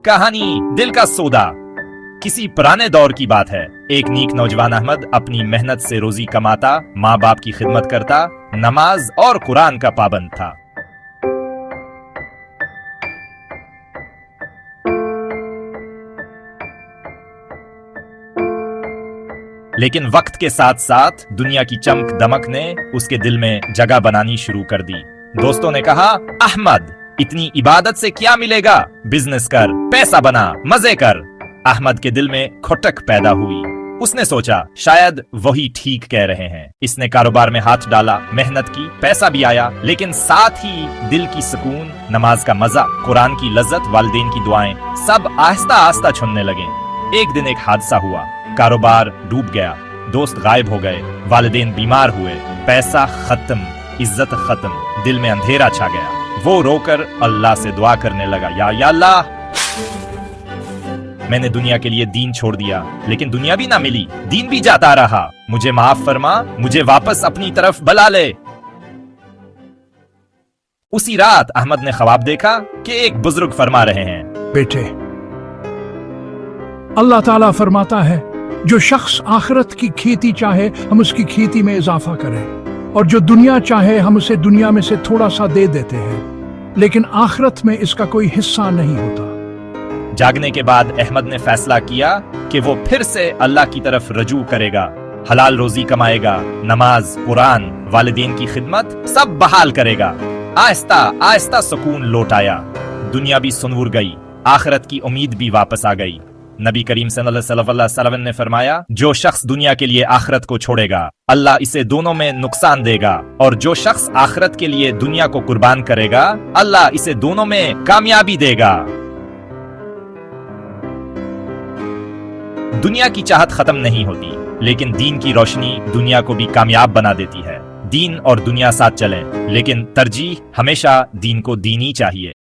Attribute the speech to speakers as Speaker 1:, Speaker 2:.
Speaker 1: कहानी दिल का सौदा। किसी पुराने दौर की बात है। एक नीक नौजवान अहमद अपनी मेहनत से रोजी कमाता, माँ बाप की खिदमत करता, नमाज और कुरान का पाबंद था। लेकिन वक्त के साथ साथ दुनिया की चमक दमक ने उसके दिल में जगह बनानी शुरू कर दी। दोस्तों ने कहा, अहमद, इतनी इबादत से क्या मिलेगा? बिजनेस कर, पैसा बना, मजे कर। अहमद के दिल में खुटक पैदा हुई। उसने सोचा, शायद वही ठीक कह रहे हैं। इसने कारोबार में हाथ डाला, मेहनत की, पैसा भी आया, लेकिन साथ ही दिल की सुकून, नमाज का मजा, कुरान की लज्जत, वालिदैन की दुआएं, सब आहिस्ता आहिस्ता छुनने लगे। एक दिन एक हादसा हुआ, कारोबार डूब गया, दोस्त गायब हो गए, वालिदैन बीमार हुए, पैसा खत्म, इज्जत खत्म, दिल में अंधेरा छा गया। वो रोकर अल्लाह से दुआ करने लगा, या अल्लाह, मैंने दुनिया के लिए दीन छोड़ दिया, लेकिन दुनिया भी ना मिली, दीन भी जाता रहा, मुझे माफ फरमा, मुझे वापस अपनी तरफ बुला ले। उसी रात अहमद ने ख्वाब देखा कि एक बुजुर्ग फरमा रहे हैं,
Speaker 2: बेटे, अल्लाह ताला फरमाता है, जो शख्स आखिरत की खेती चाहे हम उसकी खेती में इजाफा करें, और जो दुनिया चाहे हम उसे दुनिया में से थोड़ा सा दे देते हैं, लेकिन आखिरत में इसका कोई हिस्सा नहीं होता।
Speaker 1: जागने के बाद अहमद ने फैसला किया कि वो फिर से अल्लाह की तरफ रजू करेगा, हलाल रोजी कमाएगा, नमाज, कुरान, वालिदैन की खिदमत सब बहाल करेगा। आहिस्ता आहिस्ता सुकून लौट आया, दुनिया भी सुनूर गई, आखिरत की उम्मीद भी वापस आ गई। नबी करीम सल्लल्लाहु अलैहि वसल्लम ने फरमाया, जो शख्स दुनिया के लिए आखिरत को छोड़ेगा, अल्लाह इसे दोनों में नुकसान देगा, और जो शख्स आखिरत के लिए दुनिया को कुर्बान करेगा, अल्लाह इसे दोनों में कामयाबी देगा। दुनिया की चाहत खत्म नहीं होती, लेकिन दीन की रोशनी दुनिया को भी कामयाब बना देती है। दीन और दुनिया साथ चलें, लेकिन तरजीह हमेशा दीन को दीनी चाहिए।